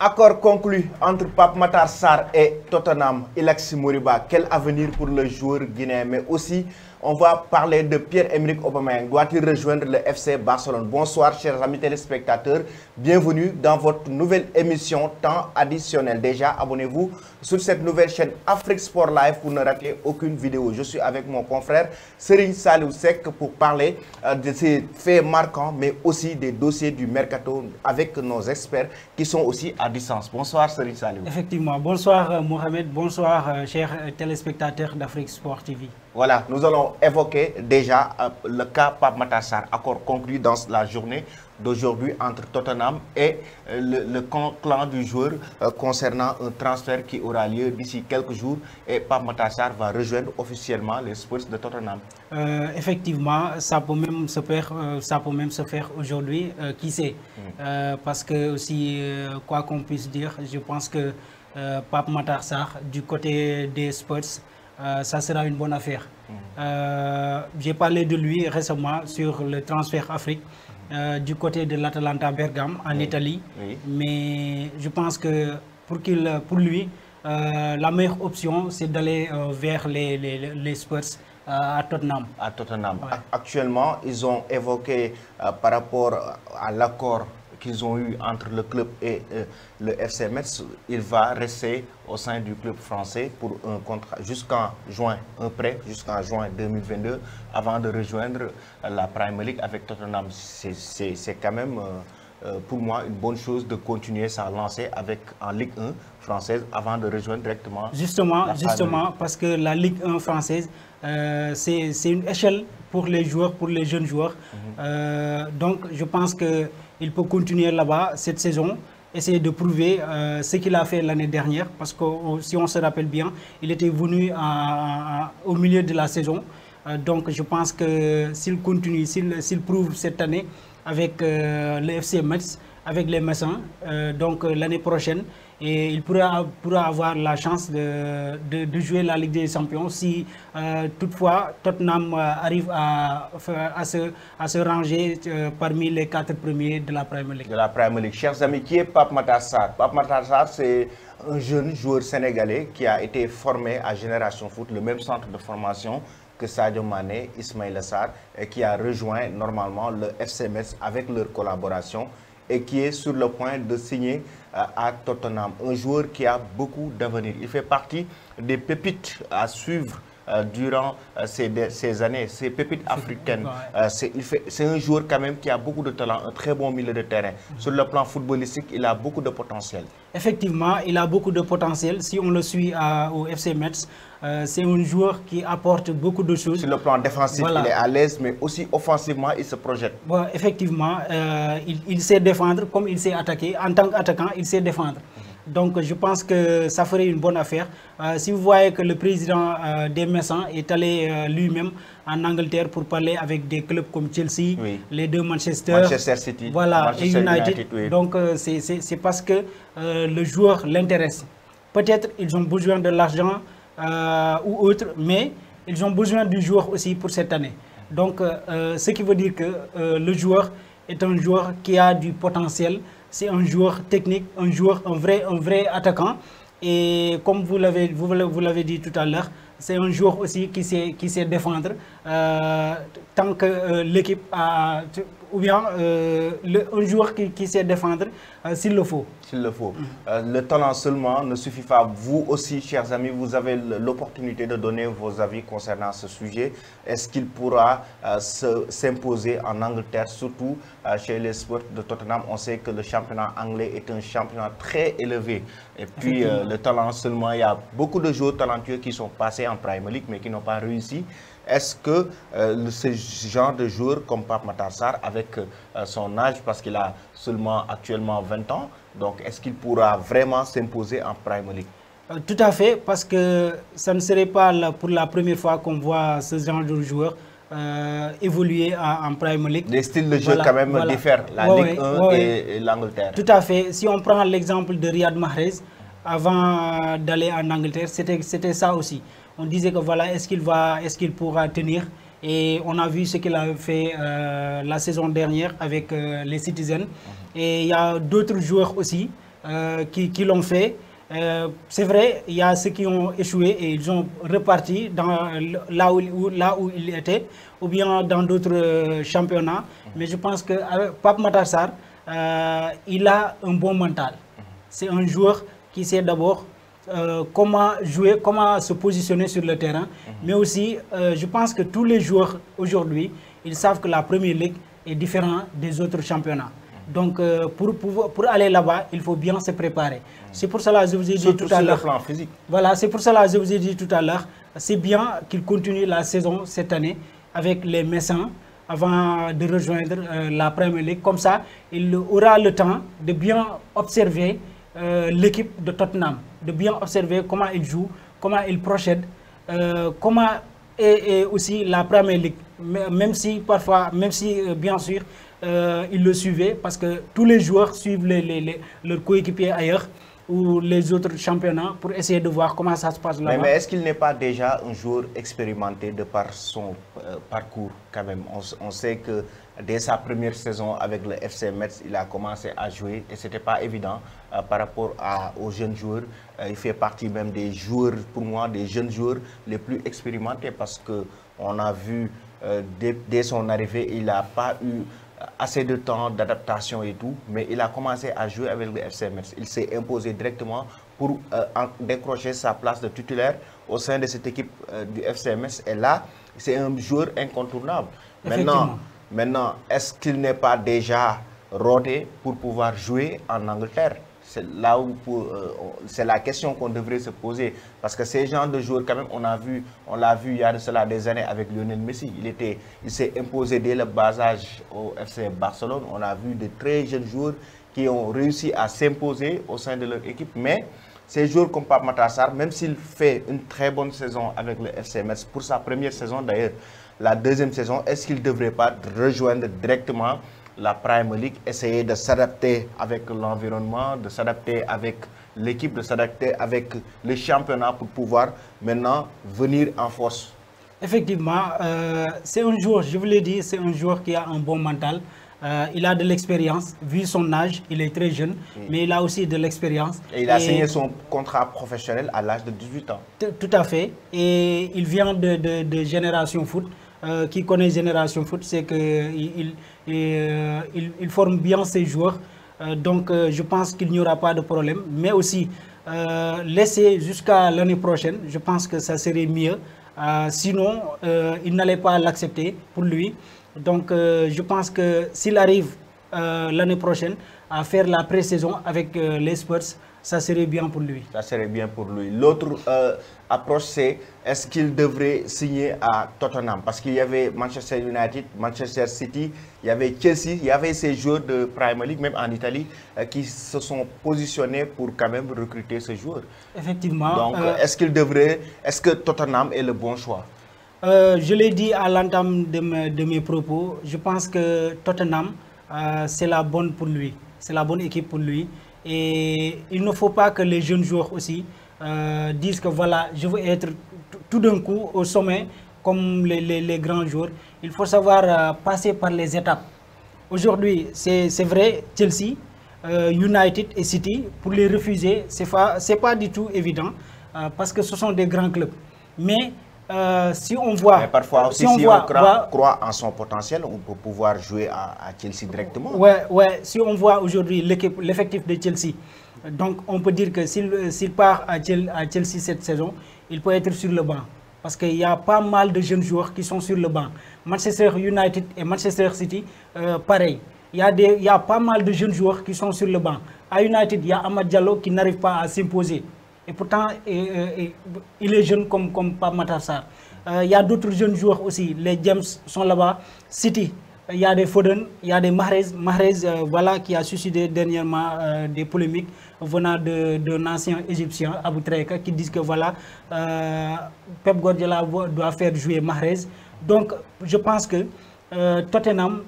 Accord conclu entre Pape Matar Sarr et Tottenham, Ilaix Moriba. Quel avenir pour le joueur guinéen? Mais aussi, on va parler de Pierre-Emerick Aubameyang. Doit-il rejoindre le FC Barcelone? Bonsoir, chers amis téléspectateurs. Bienvenue dans votre nouvelle émission Temps additionnel. Déjà, abonnez-vous sur cette nouvelle chaîne Afrique Sport Live pour ne rater aucune vidéo. Je suis avec mon confrère Serigne Saliou Seck pour parler de ces faits marquants, mais aussi des dossiers du mercato avec nos experts qui sont aussi à distance. Bonsoir, Serigne Saliou. Effectivement. Bonsoir, Mohamed. Bonsoir, chers téléspectateurs d'Afrique Sport TV. Voilà, nous allons évoquer déjà le cas Pape Matar Sarr, accord conclu dans la journée d'aujourd'hui entre Tottenham et le clan du joueur concernant un transfert qui aura lieu d'ici quelques jours et Pape Matar Sarr va rejoindre officiellement les Spurs de Tottenham. Effectivement, ça peut même se faire aujourd'hui, qui sait. Parce que aussi, quoi qu'on puisse dire, je pense que Pape Matar Sarr, du côté des Spurs, ça sera une bonne affaire. J'ai parlé de lui récemment sur le transfert Afrique du côté de l'Atalanta Bergame en Italie. Oui. Mais je pense que pour lui, la meilleure option, c'est d'aller vers les Spurs à Tottenham. À Tottenham. Ouais. Actuellement, ils ont évoqué par rapport à l'accord qu'ils ont eu entre le club et le FC Metz, il va rester au sein du club français pour un contrat jusqu'en juin, un prêt jusqu'en juin 2022 avant de rejoindre la Premier League avec Tottenham. C'est quand même pour moi une bonne chose de continuer sa lancée en Ligue 1 française avant de rejoindre directement. Justement, parce que la Ligue 1 française, c'est une échelle pour les joueurs, pour les jeunes joueurs. Donc je pense qu'il peut continuer là-bas cette saison, essayer de prouver ce qu'il a fait l'année dernière, parce que si on se rappelle bien, il était venu au milieu de la saison. Donc je pense que s'il continue, s'il prouve cette année avec le FC Metz, avec les Messins, donc l'année prochaine, et il pourra avoir la chance de jouer la Ligue des Champions si toutefois Tottenham arrive à se ranger parmi les 4 premiers de la Premier League. De la Premier League. Chers amis, qui est Pape Matar Sarr? Pape Matar Sarr, c'est un jeune joueur sénégalais qui a été formé à Génération Foot, le même centre de formation que Sadio Mané, Ismaïla Sarr, et qui a rejoint normalement le FC Metz avec leur collaboration et qui est sur le point de signer à Tottenham. Un joueur qui a beaucoup d'avenir. Il fait partie des pépites à suivre durant ces années, ces pépites africaines. C'est un joueur quand même qui a beaucoup de talent, un très bon milieu de terrain. Sur le plan footballistique, il a beaucoup de potentiel. Effectivement, il a beaucoup de potentiel. Si on le suit au FC Metz, c'est un joueur qui apporte beaucoup de choses. Sur le plan défensif, voilà. Il est à l'aise, mais aussi offensivement, il se projette. Bon, effectivement, il sait défendre comme il sait attaquer. En tant qu'attaquant, il sait défendre. Donc je pense que ça ferait une bonne affaire. Si vous voyez que le président des Messins est allé lui-même en Angleterre pour parler avec des clubs comme Chelsea, oui. Les deux Manchester City, voilà, Manchester et United. Oui. Donc c'est parce que le joueur l'intéresse. Peut-être ils ont besoin de l'argent ou autre, mais ils ont besoin du joueur aussi pour cette année. Donc ce qui veut dire que le joueur est un joueur qui a du potentiel. C'est un joueur technique, un vrai attaquant. Et comme vous l'avez dit tout à l'heure, c'est un joueur aussi qui sait défendre tant que l'équipe a... Ou bien un joueur qui sait défendre s'il le faut. S'il le faut. Le talent seulement ne suffit pas. Vous aussi, chers amis, vous avez l'opportunité de donner vos avis concernant ce sujet. Est-ce qu'il pourra s'imposer en Angleterre, surtout chez les Spurs de Tottenham? On sait que le championnat anglais est un championnat très élevé. Et puis, le talent seulement, il y a beaucoup de joueurs talentueux qui sont passés en Premier League, mais qui n'ont pas réussi. Est-ce que ce genre de joueur comme Pape Matar Sarr, avec son âge, parce qu'il a seulement actuellement 20 ans, donc est-ce qu'il pourra vraiment s'imposer en Premier League? Tout à fait, parce que ça ne serait pas pour la première fois qu'on voit ce genre de joueur évoluer en Premier League. Les styles de jeu quand même diffèrent, la Ligue 1 et l'Angleterre. Tout à fait. Si on prend l'exemple de Riyad Mahrez, avant d'aller en Angleterre, c'était ça aussi. On disait que voilà, est-ce qu'il pourra tenir? Et on a vu ce qu'il a fait la saison dernière avec les Citizens. Et il y a d'autres joueurs aussi qui l'ont fait. C'est vrai, il y a ceux qui ont échoué et ils ont reparti là où ils étaient, ou bien dans d'autres championnats. Mais je pense que Pape Matar Sarr, il a un bon mental. C'est un joueur qui sait d'abord comment jouer, comment se positionner sur le terrain. Mais aussi, je pense que tous les joueurs aujourd'hui, ils savent que la Premier League est différente des autres championnats. Donc, pour aller là-bas, il faut bien se préparer. C'est pour cela que je vous ai dit tout à l'heure. Sur le plan physique. Voilà, c'est pour cela que je vous ai dit tout à l'heure. C'est bien qu'il continue la saison cette année avec les Messins avant de rejoindre la Premier League. Comme ça, il aura le temps de bien observer l'équipe de Tottenham, de bien observer comment il joue, comment il procède, comment est aussi la Premier League. Même si parfois, bien sûr, ils le suivaient parce que tous les joueurs suivent leurs coéquipiers ailleurs ou les autres championnats pour essayer de voir comment ça se passe là-bas. Mais est-ce qu'il n'est pas déjà un joueur expérimenté de par son parcours quand même? On sait que dès sa première saison avec le FC Metz, il a commencé à jouer et ce n'était pas évident par rapport aux jeunes joueurs. Il fait partie même des joueurs, pour moi, des jeunes joueurs les plus expérimentés parce qu'on a vu dès son arrivée, il n'a pas eu assez de temps d'adaptation et tout, mais il a commencé à jouer avec le FC Metz. Il s'est imposé directement pour décrocher sa place de titulaire au sein de cette équipe du FC Metz. Et là, c'est un joueur incontournable. Maintenant, est-ce qu'il n'est pas déjà rodé pour pouvoir jouer en Angleterre? C'est là où c'est la question qu'on devrait se poser. Parce que ces genres de joueurs, quand même, on l'a vu il y a de cela des années avec Lionel Messi. Il s'est imposé dès le bas âge au FC Barcelone. On a vu de très jeunes joueurs qui ont réussi à s'imposer au sein de leur équipe. Mais ces joueurs comme Pape Matar Sarr, même s'il fait une très bonne saison avec le FC Metz, pour sa première saison d'ailleurs, la deuxième saison, est-ce qu'il ne devrait pas rejoindre directement la Premier League, essayer de s'adapter avec l'environnement, de s'adapter avec l'équipe, de s'adapter avec le championnat pour pouvoir maintenant venir en force? Effectivement, c'est un joueur, je vous l'ai dit, c'est un joueur qui a un bon mental. Il a de l'expérience, vu son âge, il est très jeune, mais il a aussi de l'expérience. Et il a signé son contrat professionnel à l'âge de 18 ans. Tout à fait. Et il vient de Génération Foot. Qui connaît Génération Foot, c'est qu'il il forme bien ses joueurs. Donc, je pense qu'il n'y aura pas de problème. Mais aussi, laisser jusqu'à l'année prochaine, je pense que ça serait mieux. Sinon, il n'allait pas l'accepter pour lui. Donc, je pense que s'il arrive l'année prochaine à faire la pré-saison avec les Spurs, ça serait bien pour lui. Ça serait bien pour lui. L'autre approche, c'est est-ce qu'il devrait signer à Tottenham? Parce qu'il y avait Manchester United, Manchester City, il y avait Chelsea, il y avait ces joueurs de Premier League, même en Italie, qui se sont positionnés pour quand même recruter ce joueur. Effectivement. Donc, est-ce que Tottenham est le bon choix? Je l'ai dit à l'entame de mes propos, je pense que Tottenham, c'est la bonne pour lui. C'est la bonne équipe pour lui. Et il ne faut pas que les jeunes joueurs aussi disent que voilà, je veux être tout d'un coup au sommet comme les grands joueurs. Il faut savoir passer par les étapes. Aujourd'hui, c'est vrai, Chelsea, United et City, pour les refuser, c'est pas du tout évident parce que ce sont des grands clubs. Mais si on voit... Mais parfois aussi, si on croit en son potentiel, on peut pouvoir jouer à Chelsea directement. Ouais, si on voit aujourd'hui l'effectif de Chelsea, donc on peut dire que s'il part à Chelsea cette saison, il peut être sur le banc. Parce qu'il y a pas mal de jeunes joueurs qui sont sur le banc. Manchester United et Manchester City, pareil. Il y a pas mal de jeunes joueurs qui sont sur le banc. À United, il y a Amad Diallo qui n'arrive pas à s'imposer. Et pourtant, il est jeune comme Pape Matar Sarr. Il y a d'autres jeunes joueurs aussi. Les James sont là-bas. City, il y a des Foden, il y a des Mahrez. Mahrez, voilà, qui a suscité dernièrement des polémiques venant d'un ancien Égyptien, Abou Traika, qui disent que voilà, Pep Guardiola doit faire jouer Mahrez. Donc, je pense que Tottenham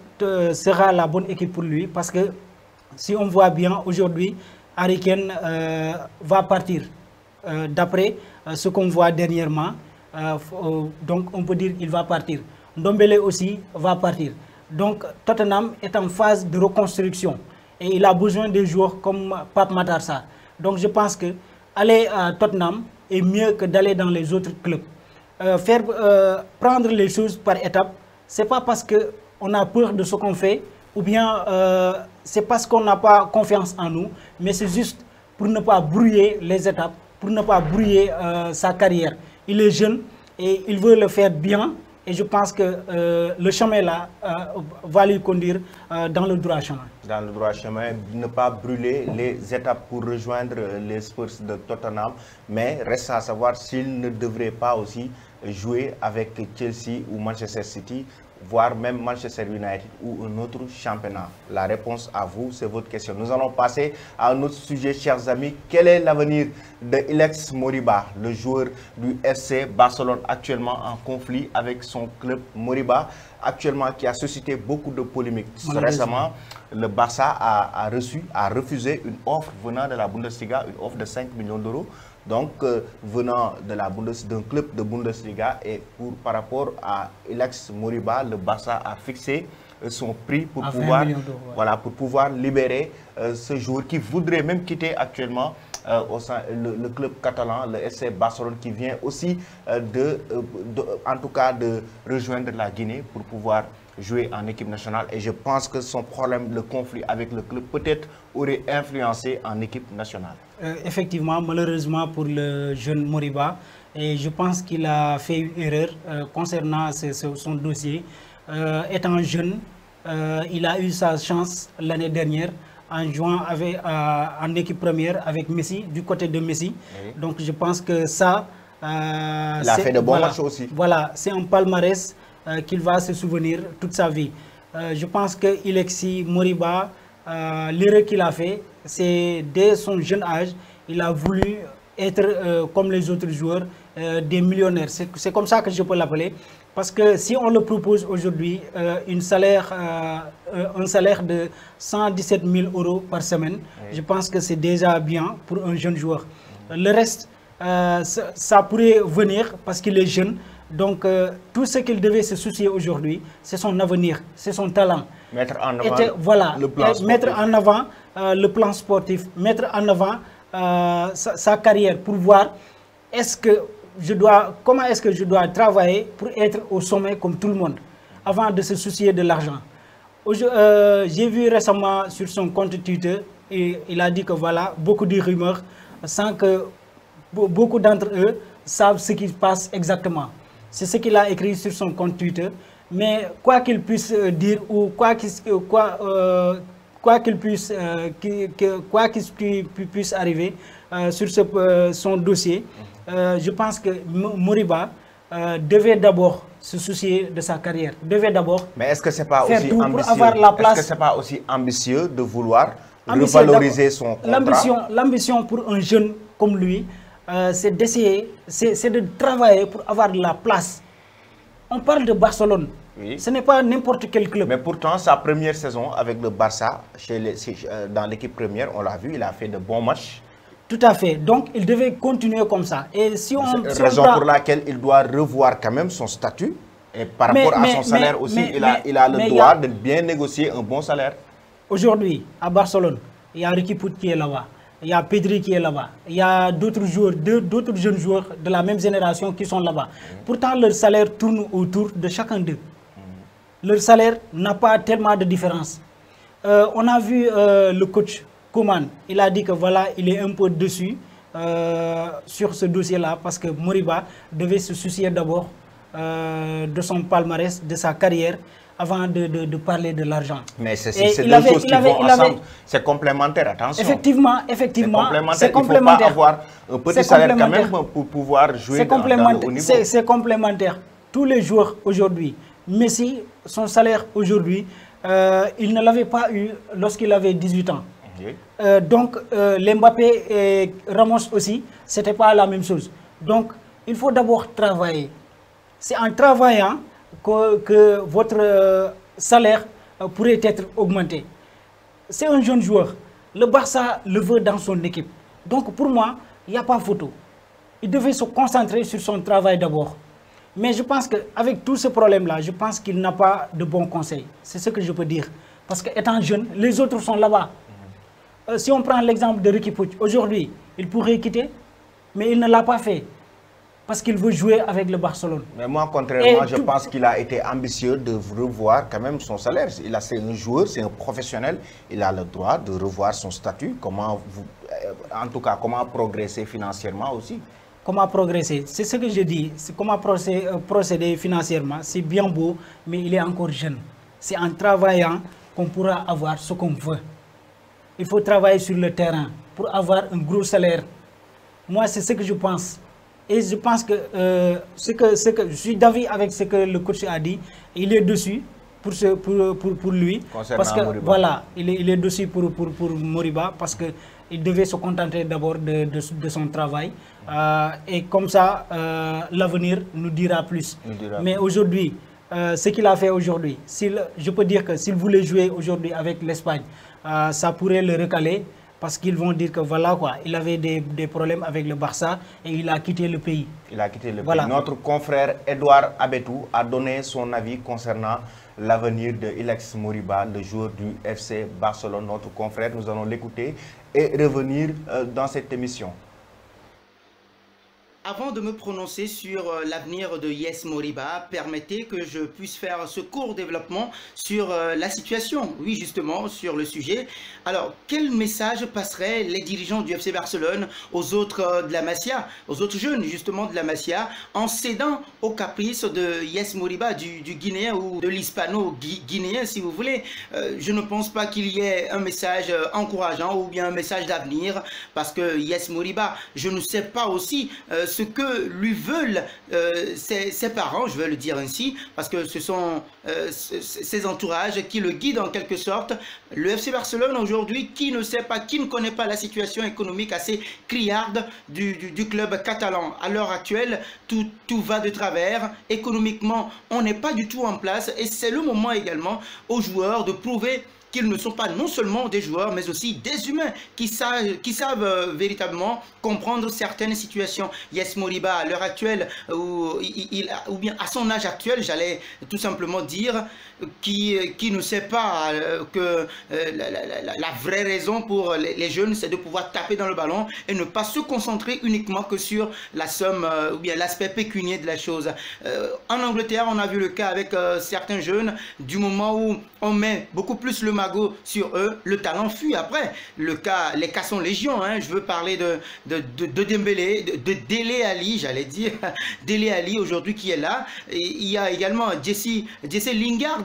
sera la bonne équipe pour lui. Parce que si on voit bien aujourd'hui, Harry Kane va partir. D'après ce qu'on voit dernièrement, donc on peut dire qu'il va partir. Ndombele aussi va partir. Donc Tottenham est en phase de reconstruction. Et il a besoin de joueurs comme Pape Matar Sarr. Donc je pense que aller à Tottenham est mieux que d'aller dans les autres clubs. Prendre les choses par étapes, c'est pas parce qu'on a peur de ce qu'on fait, ou bien c'est parce qu'on n'a pas confiance en nous, mais c'est juste pour ne pas brouiller les étapes, pour ne pas brouiller sa carrière. Il est jeune et il veut le faire bien, et je pense que le chemin là va lui conduire dans le droit chemin. Dans le droit chemin, ne pas brûler les étapes pour rejoindre les Spurs de Tottenham, mais reste à savoir s'il ne devrait pas aussi jouer avec Chelsea ou Manchester City, voire même Manchester United ou un autre championnat. La réponse à vous, c'est votre question. Nous allons passer à un autre sujet, chers amis. Quel est l'avenir de Ilex Moriba, le joueur du FC Barcelone, actuellement en conflit avec son club Moriba, actuellement qui a suscité beaucoup de polémiques. Récemment, le Barça a refusé une offre venant de la Bundesliga, une offre de 5 millions d'euros. Donc, venant d'un club de Bundesliga, et par rapport à Ilex Moriba, le Barça a fixé son prix pour pouvoir libérer ce joueur qui voudrait même quitter actuellement le club catalan, le FC Barcelone, qui vient aussi en tout cas de rejoindre la Guinée pour pouvoir jouer en équipe nationale. Et je pense que son problème, le conflit avec le club, peut-être aurait influencé en équipe nationale. Effectivement, malheureusement pour le jeune Moriba, et je pense qu'il a fait une erreur concernant son dossier. Étant jeune, il a eu sa chance l'année dernière en jouant en équipe première avec Messi, du côté de Messi. Oui. Donc je pense que ça... il a fait de bons matchs aussi. Voilà, c'est un palmarès qu'il va se souvenir toute sa vie. Je pense que Ilexi Moriba, l'erreur qu'il a fait, c'est dès son jeune âge, il a voulu être comme les autres joueurs, des millionnaires. C'est comme ça que je peux l'appeler. Parce que si on le propose aujourd'hui, un salaire de 117 000 € par semaine, oui, je pense que c'est déjà bien pour un jeune joueur. Le reste, ça pourrait venir parce qu'il est jeune. Donc, tout ce qu'il devait se soucier aujourd'hui, c'est son avenir, c'est son talent. Mettre en avant le plan sportif. Mettre en avant le plan sportif, mettre en avant sa carrière pour voir comment est-ce que je dois travailler pour être au sommet comme tout le monde, avant de se soucier de l'argent. J'ai vu récemment sur son compte Twitter, et il a dit que voilà, beaucoup de rumeurs, sans que beaucoup d'entre eux savent ce qui se passe exactement. C'est ce qu'il a écrit sur son compte Twitter. Mais quoi qu'il puisse dire ou quoi qu'il puisse arriver sur son dossier, je pense que Moriba devait d'abord se soucier de sa carrière. Devait d'abord. Mais est-ce que c'est pas aussi ambitieux? Est-ce que c'est pas aussi ambitieux de vouloir revaloriser son contrat? L'ambition pour un jeune comme lui, c'est d'essayer, c'est de travailler pour avoir de la place. On parle de Barcelone. Oui. Ce n'est pas n'importe quel club. Mais pourtant, sa première saison avec le Barça, dans l'équipe première, on l'a vu, il a fait de bons matchs. Tout à fait. Donc, il devait continuer comme ça. Et si raison pour laquelle il doit revoir quand même son statut. Et par rapport à son salaire aussi, il a le droit de bien négocier un bon salaire. Aujourd'hui, à Barcelone, il y a Riqui Puig qui est là-bas. Il y a Pedri qui est là-bas. Il y a d'autres joueurs, d'autres jeunes joueurs de la même génération qui sont là-bas. Pourtant, leur salaire tourne autour de chacun d'eux. Leur salaire n'a pas tellement de différence. On a vu le coach Koeman. Il a dit que voilà, il est un peu dessus sur ce dossier-là parce que Moriba devait se soucier d'abord de son palmarès, de sa carrière, avant de parler de l'argent. Mais c'est deux choses qui vont ensemble. C'est complémentaire, attention. Effectivement. C'est complémentaire. Il faut pas avoir un petit salaire quand même pour pouvoir jouer dans le haut niveau. C'est complémentaire. Tous les joueurs aujourd'hui, Messi, son salaire aujourd'hui, il ne l'avait pas eu lorsqu'il avait 18 ans. Okay. Donc, Mbappé et Ramos aussi, ce n'était pas la même chose. Donc, il faut d'abord travailler. C'est en travaillant que votre salaire pourrait être augmenté. C'est un jeune joueur. Le Barça le veut dans son équipe. Donc, pour moi, il n'y a pas photo. Il devait se concentrer sur son travail d'abord. Mais je pense qu'avec tout ce problème-là, je pense qu'il n'a pas de bons conseils. C'est ce que je peux dire. Parce qu'étant jeune, les autres sont là-bas. si on prend l'exemple de Riqui Puig, aujourd'hui, il pourrait quitter, mais il ne l'a pas fait. Parce qu'il veut jouer avec le Barcelone. Mais moi, contrairement, je pense qu'il a été ambitieux de revoir quand même son salaire. C'est un joueur, c'est un professionnel. Il a le droit de revoir son statut. Comment en tout cas, comment progresser financièrement aussi. Comment progresser? C'est ce que je dis. Comment procéder financièrement. C'est bien beau, mais il est encore jeune. C'est en travaillant qu'on pourra avoir ce qu'on veut. Il faut travailler sur le terrain pour avoir un gros salaire. Moi, c'est ce que je pense. Et je pense que, je suis d'avis avec ce que le coach a dit. Il est dessus pour lui. Concernant parce que, Moriba. voilà, il est dessus pour Moriba parce qu'il devait se contenter d'abord de son travail. Et comme ça, l'avenir nous dira plus. Mais aujourd'hui, ce qu'il a fait aujourd'hui, je peux dire que s'il voulait jouer aujourd'hui avec l'Espagne, ça pourrait le recaler. Parce qu'ils vont dire que voilà quoi, il avait des problèmes avec le Barça et il a quitté le pays. Il a quitté le Voilà. pays. Notre confrère Edouard Abetou a donné son avis concernant l'avenir de Ilaix Moriba, le joueur du FC Barcelone. Notre confrère, nous allons l'écouter et revenir dans cette émission. Avant de me prononcer sur l'avenir de Yes Moriba, permettez que je puisse faire ce court développement sur la situation, oui justement, sur le sujet. Alors, quel message passeraient les dirigeants du FC Barcelone aux autres de la Masia, aux autres jeunes justement de la Masia, en cédant aux caprices de Yes Moriba, du Guinéen ou de l'Hispano-Guinéen si vous voulez? Je ne pense pas qu'il y ait un message encourageant ou bien un message d'avenir, parce que Yes Moriba, je ne sais pas aussi ce que lui veulent ses parents, je vais le dire ainsi, parce que ce sont ses entourages qui le guident en quelque sorte. Le FC Barcelone aujourd'hui, qui ne sait pas, qui ne connaît pas la situation économique assez criarde du club catalan. À l'heure actuelle, tout va de travers. Économiquement, on n'est pas du tout en place et c'est le moment également aux joueurs de prouver qu'ils ne sont pas non seulement des joueurs, mais aussi des humains qui savent véritablement comprendre certaines situations. Yes Moriba, à l'heure actuelle, ou bien à son âge actuel, j'allais tout simplement dire, qui ne sait pas que la vraie raison pour les jeunes, c'est de pouvoir taper dans le ballon et ne pas se concentrer uniquement que sur la somme ou bien l'aspect pécunier de la chose. En Angleterre, on a vu le cas avec certains jeunes, du moment où on met beaucoup plus le magot sur eux, le talent fuit après. Les cas sont légion, hein. Je veux parler de Dembélé, de Dele Alli, j'allais dire, Dele Alli aujourd'hui qui est là. Et il y a également Jesse Lingard.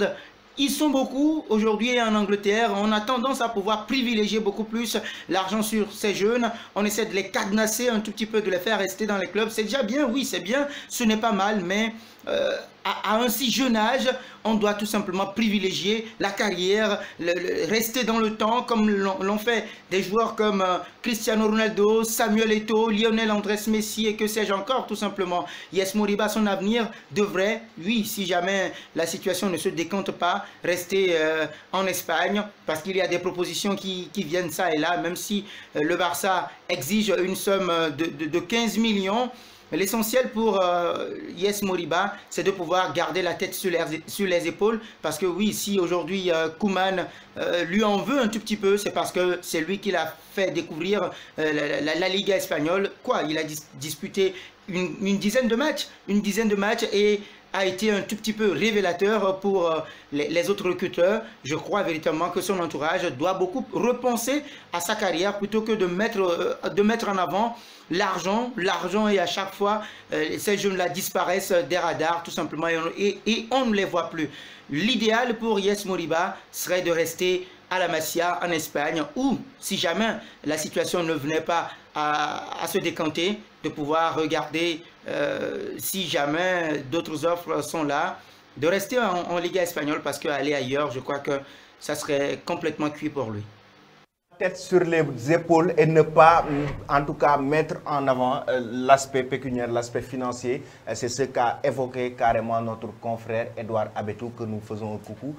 Ils sont beaucoup aujourd'hui en Angleterre. On a tendance à pouvoir privilégier beaucoup plus l'argent sur ces jeunes. On essaie de les cadenasser un tout petit peu, de les faire rester dans les clubs. C'est déjà bien, oui, c'est bien. Ce n'est pas mal, mais à un si jeune âge, on doit tout simplement privilégier la carrière, rester dans le temps, comme l'ont fait des joueurs comme Cristiano Ronaldo, Samuel Eto'o, Lionel Andrés Messi et que sais-je encore, tout simplement. Yes Moriba, son avenir devrait, oui, si jamais la situation ne se décante pas, rester en Espagne, parce qu'il y a des propositions qui viennent ça et là, même si le Barça exige une somme de 15 millions. L'essentiel pour Yes Moriba, c'est de pouvoir garder la tête sur les épaules. Parce que oui, si aujourd'hui Koeman lui en veut un tout petit peu, c'est parce que c'est lui qui l'a fait découvrir la Liga espagnole. Quoi, il a disputé une dizaine de matchs et a été un tout petit peu révélateur pour les autres recruteurs. Je crois véritablement que son entourage doit beaucoup repenser à sa carrière plutôt que de mettre en avant l'argent et à chaque fois ces jeunes-là disparaissent des radars tout simplement et on ne les voit plus. L'idéal pour Yes Moriba serait de rester à la Masia en Espagne ou si jamais la situation ne venait pas à se décanter, de pouvoir regarder si jamais d'autres offres sont là, de rester en Liga espagnole parce qu'aller ailleurs, je crois que ça serait complètement cuit pour lui. Tête sur les épaules et ne pas, en tout cas, mettre en avant l'aspect pécuniaire, l'aspect financier. C'est ce qu'a évoqué carrément notre confrère Edouard Abetou, que nous faisons un coucou.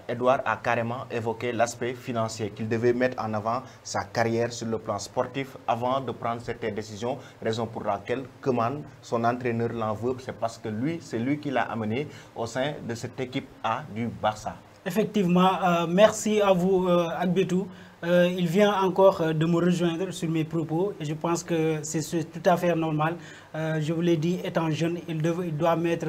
Edouard a carrément évoqué l'aspect financier, qu'il devait mettre en avant sa carrière sur le plan sportif avant de prendre cette décision. Raison pour laquelle Koeman, son entraîneur, l'en veut, c'est parce que c'est lui qui l'a amené au sein de cette équipe A du Barça. Effectivement, merci à vous, Agbetou. Il vient encore de me rejoindre sur mes propos et je pense que c'est tout à fait normal. Je vous l'ai dit, étant jeune, il doit mettre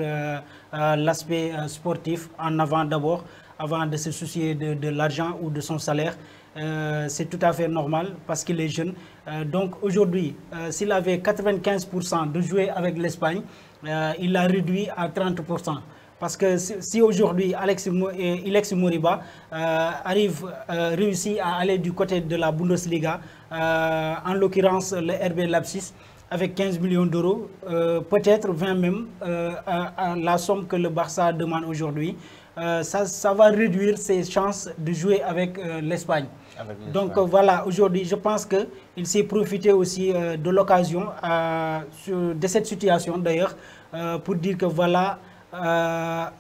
l'aspect sportif en avant d'abord, avant de se soucier de l'argent ou de son salaire. C'est tout à fait normal parce qu'il est jeune. Donc aujourd'hui, s'il avait 95% de jouer avec l'Espagne, il l'a réduit à 30%. Parce que si aujourd'hui Ilex Moriba réussit à aller du côté de la Bundesliga, en l'occurrence le RB Leipzig, avec 15 millions d'euros, peut-être 20 même, la somme que le Barça demande aujourd'hui, ça va réduire ses chances de jouer avec l'Espagne. Donc voilà, aujourd'hui, je pense qu'il s'est profité aussi de l'occasion, de cette situation d'ailleurs, pour dire que voilà,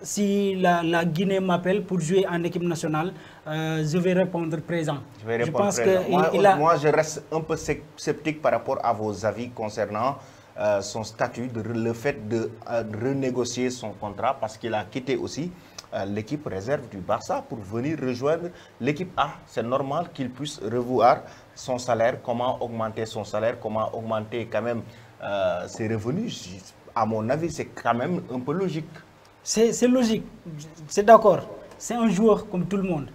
si la Guinée m'appelle pour jouer en équipe nationale, je vais répondre présent. Je pense que moi, je reste un peu sceptique par rapport à vos avis concernant son statut, le fait de renégocier son contrat parce qu'il a quitté aussi l'équipe réserve du Barça pour venir rejoindre l'équipe A. C'est normal qu'il puisse revoir son salaire, comment augmenter son salaire, comment augmenter quand même ses revenus. À mon avis, c'est quand même un peu logique. C'est logique, c'est d'accord. C'est un joueur comme tout le monde.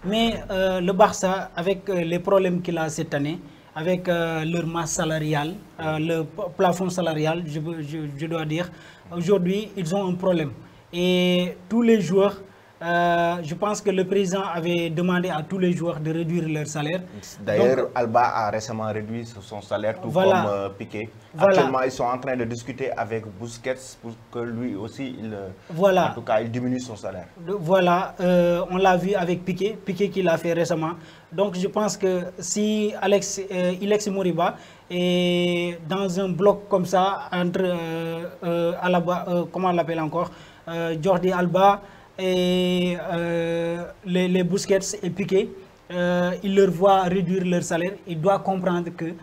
Mais le Barça, avec les problèmes qu'il a cette année, avec leur masse salariale, le plafond salarial, je dois dire, aujourd'hui, ils ont un problème. Et tous les joueurs, je pense que le président avait demandé à tous les joueurs de réduire leur salaire. D'ailleurs, Alba a récemment réduit son salaire, tout comme Piqué. Actuellement, ils sont en train de discuter avec Busquets pour que lui aussi, en tout cas, il diminue son salaire. Voilà, on l'a vu avec Piqué qui l'a fait récemment. Donc, je pense que si Ilex Moriba est dans un bloc comme ça, entre, comment on l'appelle encore, Jordi Alba et les Busquets et Piqué, il leur voit réduire leur salaire. Il doit comprendre qu'il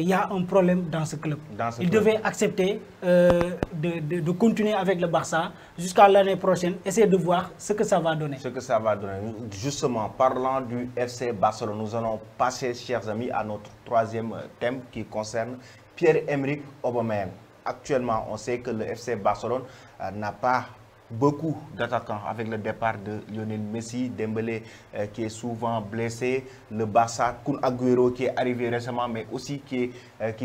y a un problème dans ce club. Il devait accepter de continuer avec le Barça jusqu'à l'année prochaine, essayer de voir ce que ça va donner. Ce que ça va donner. Justement, parlant du FC Barcelone, nous allons passer, chers amis, à notre troisième thème qui concerne Pierre-Emerick Aubameyang. Actuellement, on sait que le FC Barcelone n'a pas beaucoup d'attaquants avec le départ de Lionel Messi, Dembélé qui est souvent blessé, le Barça, Kun Agüero qui est arrivé récemment mais aussi qui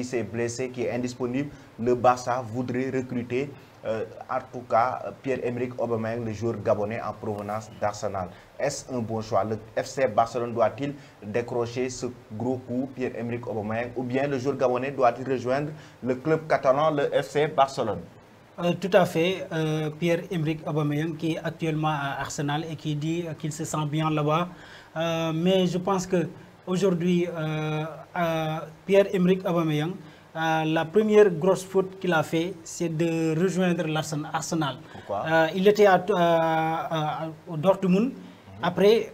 s'est blessé, qui est indisponible. Le Barça voudrait recruter en tout cas Pierre-Emerick Aubameyang, le joueur gabonais en provenance d'Arsenal. Est-ce un bon choix? Le FC Barcelone doit-il décrocher ce gros coup, Pierre-Emerick Aubameyang, ou bien le joueur gabonais doit-il rejoindre le club catalan, le FC Barcelone? Tout à fait. Pierre-Emerick Aubameyang qui est actuellement à Arsenal et qui dit qu'il se sent bien là-bas. Mais je pense qu'aujourd'hui, Pierre-Emerick Aubameyang, la première grosse faute qu'il a fait, c'est de rejoindre l'Arsenal. Pourquoi? Il était au Dortmund. Après,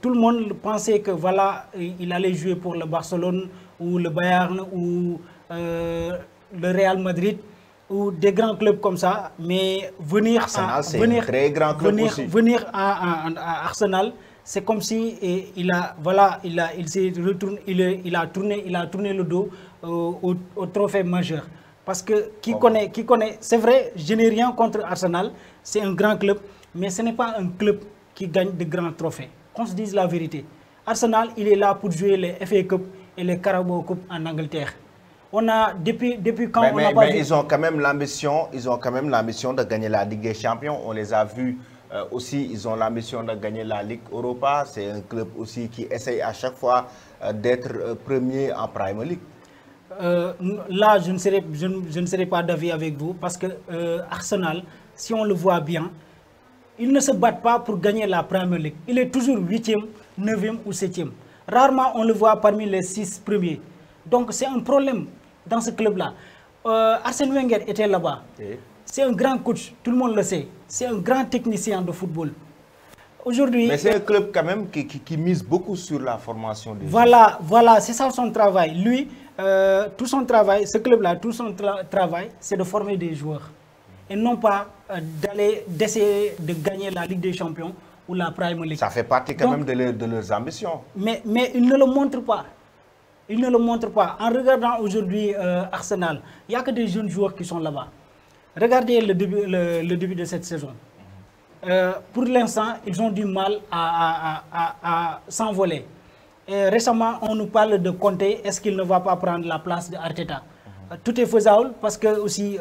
tout le monde pensait que voilà, il allait jouer pour le Barcelone ou le Bayern ou le Real Madrid, ou des grands clubs comme ça, mais venir à Arsenal, c'est comme si il a tourné le dos au trophée majeur. Parce que qui connaît, c'est vrai, je n'ai rien contre Arsenal, c'est un grand club, mais ce n'est pas un club qui gagne de grands trophées. Qu'on se dise la vérité. Arsenal, il est là pour jouer les FA Cup et les Carabao Cup en Angleterre. On a depuis quand on n'a pas vu... ils ont quand même l'ambition, de gagner la Ligue des Champions. On les a vus aussi, ils ont l'ambition de gagner la Ligue Europa. C'est un club aussi qui essaye à chaque fois d'être premier en Premier League. Là, je ne serai pas d'avis avec vous parce que Arsenal, si on le voit bien, ils ne se battent pas pour gagner la Premier League. Il est toujours 8e, 9e ou 7e. Rarement on le voit parmi les 6 premiers. Donc c'est un problème dans ce club-là. Arsène Wenger était là-bas. C'est un grand coach, tout le monde le sait. C'est un grand technicien de football. Aujourd'hui, mais c'est un club quand même qui mise beaucoup sur la formation des joueurs. Voilà, c'est ça son travail. Lui, tout son travail, ce club-là, tout son travail, c'est de former des joueurs. Et non pas d'essayer de gagner la Ligue des Champions ou la Premier League. Ça fait partie quand même de leurs ambitions. Mais ils ne le montrent pas. Ils ne le montrent pas. En regardant aujourd'hui Arsenal, il n'y a que des jeunes joueurs qui sont là-bas. Regardez le début de cette saison. Pour l'instant, ils ont du mal à s'envoler. Récemment, on nous parle de Conte. Est-ce qu'il ne va pas prendre la place d'Arteta? Tout est faisable parce que aussi,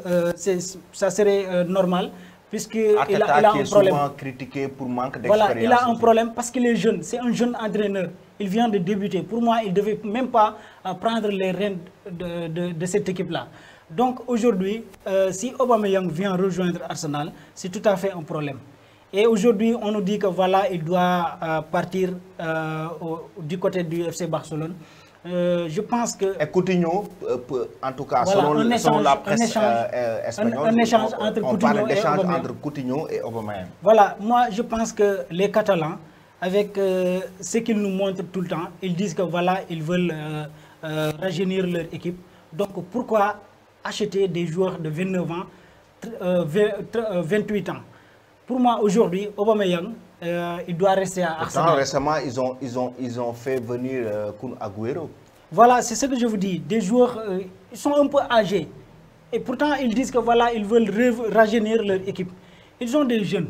ça serait normal. Puisqu'il a un problème. Souvent critiqué pour manque d'expérience. Voilà, il a un problème parce qu'il est jeune. C'est un jeune entraîneur. Il vient de débuter. Pour moi, il ne devait même pas prendre les rênes de cette équipe-là. Donc aujourd'hui, si Aubameyang vient rejoindre Arsenal, c'est tout à fait un problème. Et aujourd'hui, on nous dit que voilà, il doit partir du côté du FC Barcelone. Je pense que... Et Coutinho, en tout cas, voilà, selon la presse espagnole, on parle d'échange entre Coutinho et Aubameyang. Voilà, moi je pense que les Catalans, avec ce qu'ils nous montrent tout le temps, ils disent que voilà, ils veulent rajeunir leur équipe. Donc pourquoi acheter des joueurs de 29 ans, 28 ans? Pour moi, aujourd'hui, Aubameyang, il doit rester à Arsenal. Récemment, ils ont fait venir Kun Agüero. Voilà, c'est ce que je vous dis. Des joueurs, ils sont un peu âgés. Et pourtant, ils disent que voilà, ils veulent rajeunir leur équipe. Ils ont des jeunes.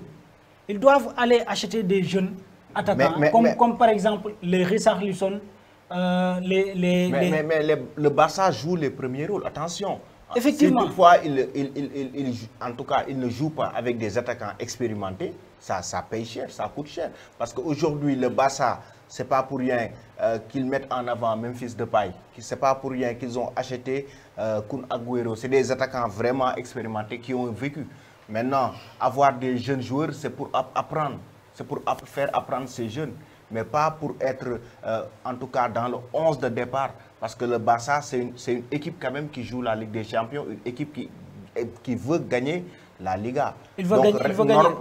Ils doivent aller acheter des jeunes attaquants, comme par exemple les Richarlison, le Barça joue les premiers rôles. Attention. Effectivement. Si toutefois, en tout cas, il ne joue pas avec des attaquants expérimentés, ça paye cher, ça coûte cher. Parce qu'aujourd'hui, le Barça, ce n'est pas pour rien qu'ils mettent en avant Memphis Depay. Ce n'est pas pour rien qu'ils ont acheté Kun Agüero. C'est des attaquants vraiment expérimentés qui ont vécu. Maintenant, avoir des jeunes joueurs, c'est pour apprendre. C'est pour faire apprendre ces jeunes. Mais pas pour être, en tout cas, dans le 11 de départ. Parce que le Barça, c'est une équipe quand même qui joue la Ligue des Champions, une équipe qui veut gagner la Liga. Donc,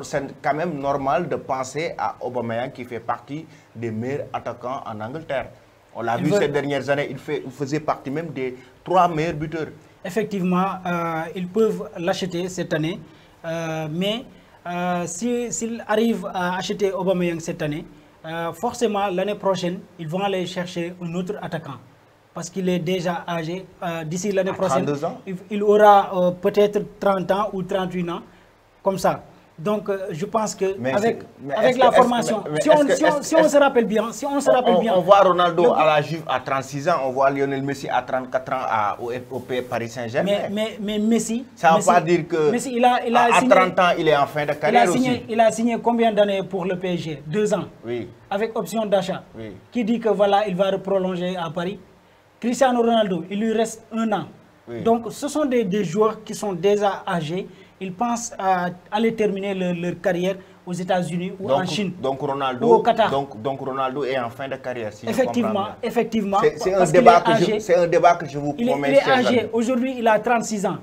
c'est quand même normal de penser à Aubameyang qui fait partie des meilleurs attaquants en Angleterre. On l'a vu ces dernières années, il faisait partie même des 3 meilleurs buteurs. Effectivement, ils peuvent l'acheter cette année. Mais s'ils arrivent à acheter Aubameyang cette année, forcément, l'année prochaine, ils vont aller chercher un autre attaquant. Parce qu'il est déjà âgé. D'ici l'année prochaine, il aura peut-être 30 ans ou 38 ans, comme ça. Donc, je pense qu'avec la formation, si on se rappelle bien, on voit Ronaldo à la Juve à 36 ans, on voit Lionel Messi à 34 ans au Paris Saint-Germain. Mais Messi... Ça ne veut pas dire que Messi, à 30 ans, il est en fin de carrière aussi. Il a signé combien d'années pour le PSG? 2 ans. Oui. Avec option d'achat. Oui. Qui dit que voilà, il va prolonger à Paris? Cristiano Ronaldo, il lui reste 1 an. Oui. Donc, ce sont des joueurs qui sont déjà âgés. Ils pensent à aller terminer leur carrière aux États-Unis ou en Chine ou au Qatar. Donc Ronaldo est en fin de carrière, si effectivement. C'est un débat que je vous promets. Il est âgé. Aujourd'hui, il a 36 ans.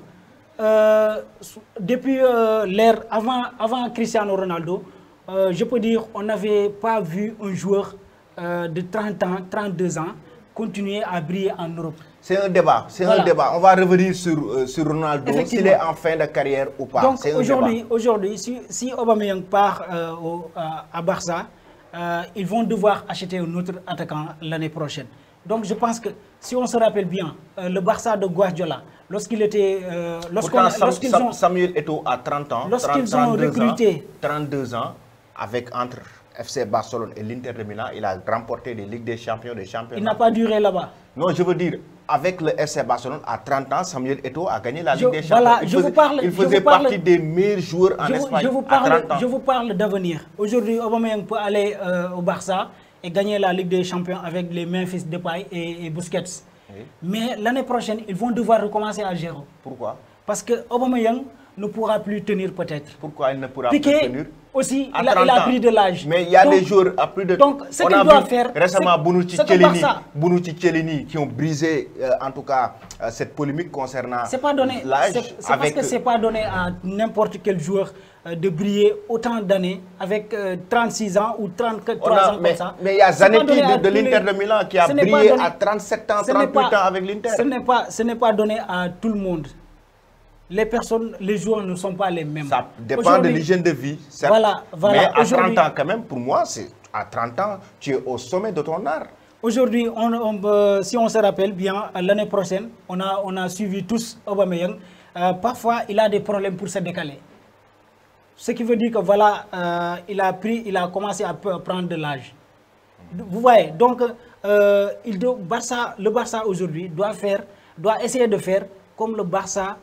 Depuis l'ère avant Cristiano Ronaldo, je peux dire qu'on n'avait pas vu un joueur de 30 ans, 32 ans continuer à briller en Europe. C'est un débat, un débat. On va revenir sur Ronaldo, s'il est en fin de carrière ou pas. Donc aujourd'hui, si Aubameyang part à Barça, ils vont devoir acheter un autre attaquant l'année prochaine. Donc je pense que si on se rappelle bien, le Barça de Guardiola, lorsqu'il était... Samuel Eto'o a 30 ans, lorsqu'ils ont recruté 32 ans, entre FC Barcelone et l'Inter de Milan, il a remporté des Ligues des Champions, des championnats. Il n'a pas duré là-bas. Non, je veux dire, avec le FC Barcelone, à 30 ans, Samuel Eto'o a gagné la Ligue des Champions. Voilà, il faisait partie des meilleurs joueurs en Espagne je vous parle d'avenir. Aujourd'hui, Aubameyang peut aller au Barça et gagner la Ligue des Champions avec les Memphis Depay et Busquets. Oui. Mais l'année prochaine, ils vont devoir recommencer à zéro. Pourquoi? Parce que Aubameyang ne pourra plus tenir peut-être. Pourquoi il ne pourra plus tenir? Aussi, il a pris de l'âge. Mais il y a des joueurs à plus de... Donc, ce qu'il doit faire... Récemment, Bonucci Cellini, qui ont brisé, en tout cas, cette polémique concernant l'âge. C'est parce que ce n'est pas donné à n'importe quel joueur de briller autant d'années avec 36 ans ou 33 ans comme ça. Mais il y a Zanetti de l'Inter de Milan qui a brillé à 37 ans, 38 ans avec l'Inter. Ce n'est pas donné à tout le monde. les personnes, les joueurs ne sont pas les mêmes. Ça dépend de l'hygiène de vie, certes. Voilà. Mais à 30 ans, quand même, pour moi, à 30 ans, tu es au sommet de ton art. Aujourd'hui, si on se rappelle bien, l'année prochaine, on a suivi tous Aubameyang. Parfois, il a des problèmes pour se décaler. Ce qui veut dire que voilà, il a commencé à prendre de l'âge. Vous voyez, donc le Barça aujourd'hui doit essayer de faire comme le Barça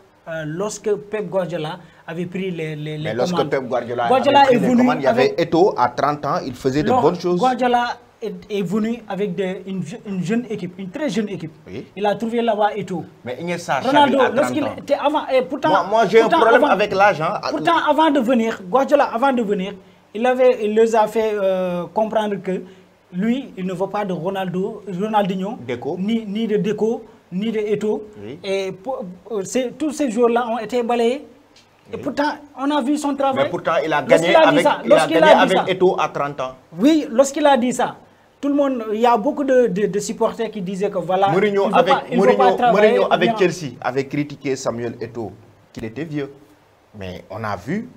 lorsque Pep Guardiola avait pris les Mais commandes. lorsque Pep Guardiola avait pris les commandes, il y avait Eto'o à 30 ans, il faisait de bonnes choses. Guardiola est venu avec une jeune équipe, une très jeune équipe. Oui. Il a trouvé là-bas Eto'o. Mais Iniesta, Ronaldo, à 30 lorsqu'il ans. était avant, et pourtant, Moi j'ai un problème avec l'âge. Hein. Pourtant, avant de venir, Guardiola, avant de venir, il les a fait comprendre que lui, il ne veut pas de Ronaldinho, ni de Deco, ni de Eto'o. Oui. Et tous ces joueurs-là ont été balayés. Et pourtant, on a vu son travail. Mais pourtant, il a gagné avec Eto'o à 30 ans. Oui, lorsqu'il a dit ça, tout le monde, il y a beaucoup de supporters qui disaient que voilà. Mourinho avec Chelsea avait critiqué Samuel Eto'o, qu'il était vieux. Mais on a vu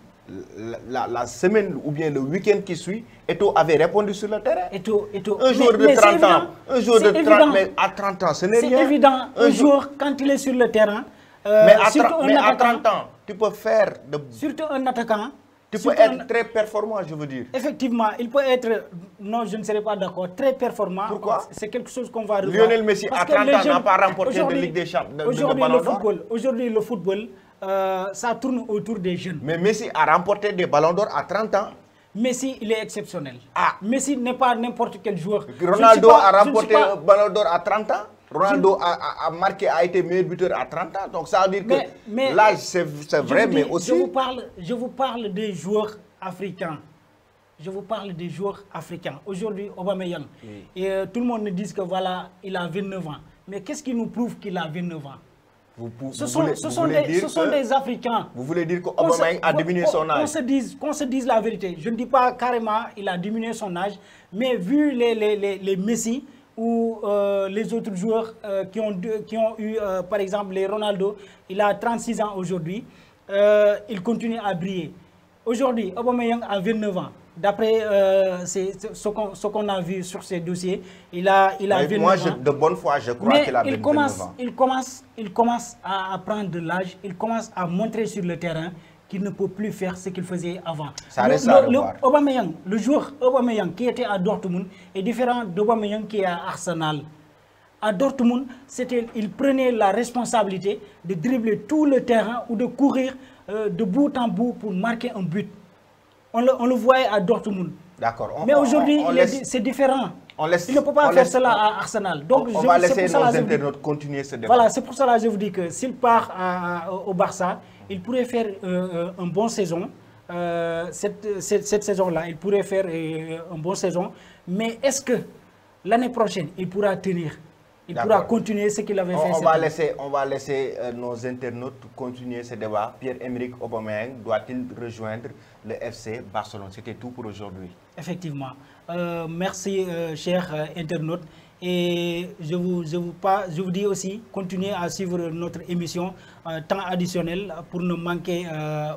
la semaine ou bien le week-end qui suit, Eto'o avait répondu sur le terrain. Un jour de 30 ans, un jour de 30, mais à 30 ans, ce n'est rien. C'est évident, un jour, quand il est sur le terrain, mais à 30 ans, tu peux faire surtout un attaquant. Tu peux être très performant, je veux dire. Effectivement, il peut être, non, je ne serais pas d'accord, très performant. Pourquoi? C'est quelque chose qu'on va revoir. Lionel Messi, à 30 ans, n'a pas remporté de Ligue des Champions. Aujourd'hui, le football, ça tourne autour des jeunes. Mais Messi a remporté des ballons d'or à 30 ans. Messi, il est exceptionnel. Ah. Messi n'est pas n'importe quel joueur. Ronaldo a remporté un ballon d'or à 30 ans. Ronaldo a été meilleur buteur à 30 ans. Donc ça veut dire que l'âge, c'est vrai, mais aussi... Je vous parle des joueurs africains. Je vous parle des joueurs africains. Aujourd'hui, Aubameyang, et tout le monde me dit que voilà, il a 29 ans. Mais qu'est-ce qui nous prouve qu'il a 29 ans? Ce sont des Africains. Vous voulez dire qu'Aubameyang a diminué son âge? Qu'on se dise la vérité. Je ne dis pas carrément qu'il a diminué son âge, mais vu les Messi ou les autres joueurs qui ont eu, par exemple, les Ronaldo, il a 36 ans aujourd'hui, il continue à briller. Aujourd'hui, Aubameyang a 29 ans. D'après ce qu'on a vu sur ces dossiers, il a 29 moi, ans. De bonne foi, je crois qu'il a 29 ans. Il commence à prendre de l'âge, il commence à montrer sur le terrain qu'il ne peut plus faire ce qu'il faisait avant. Ça reste à revoir. Aubameyang, le joueur Aubameyang qui était à Dortmund est différent d'Aubameyang qui est à Arsenal. À Dortmund, il prenait la responsabilité de dribbler tout le terrain ou de courir de bout en bout pour marquer un but. On le voyait à Dortmund. D'accord. Mais aujourd'hui, c'est différent. Il ne peut pas faire cela à Arsenal. Donc, on va laisser nos internautes continuer ce débat. Voilà, c'est pour cela que je vous dis que s'il part au Barça, il pourrait faire une bonne saison. Cette saison-là, il pourrait faire une bonne saison. Mais est-ce que l'année prochaine, il pourra tenir? Il pourra continuer ce qu'il avait fait. On va laisser nos internautes continuer ce débat. Pierre-Emerick Aubameyang doit-il rejoindre le FC Barcelone? C'était tout pour aujourd'hui. Effectivement. Merci, chers internautes. Et je vous dis aussi, continuez à suivre notre émission temps additionnel pour ne manquer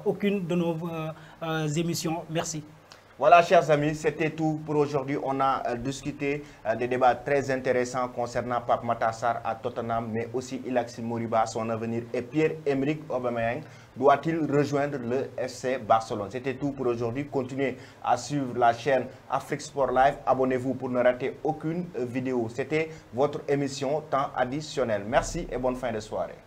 aucune de nos émissions. Merci. Voilà, chers amis, c'était tout pour aujourd'hui. On a discuté des débats très intéressants concernant Pape Matar Sarr à Tottenham, mais aussi Ilaix Moriba, son avenir, et Pierre-Emerick Aubameyang. Doit-il rejoindre le FC Barcelone? C'était tout pour aujourd'hui. Continuez à suivre la chaîne Afrique Sport Live. Abonnez-vous pour ne rater aucune vidéo. C'était votre émission Temps additionnel. Merci et bonne fin de soirée.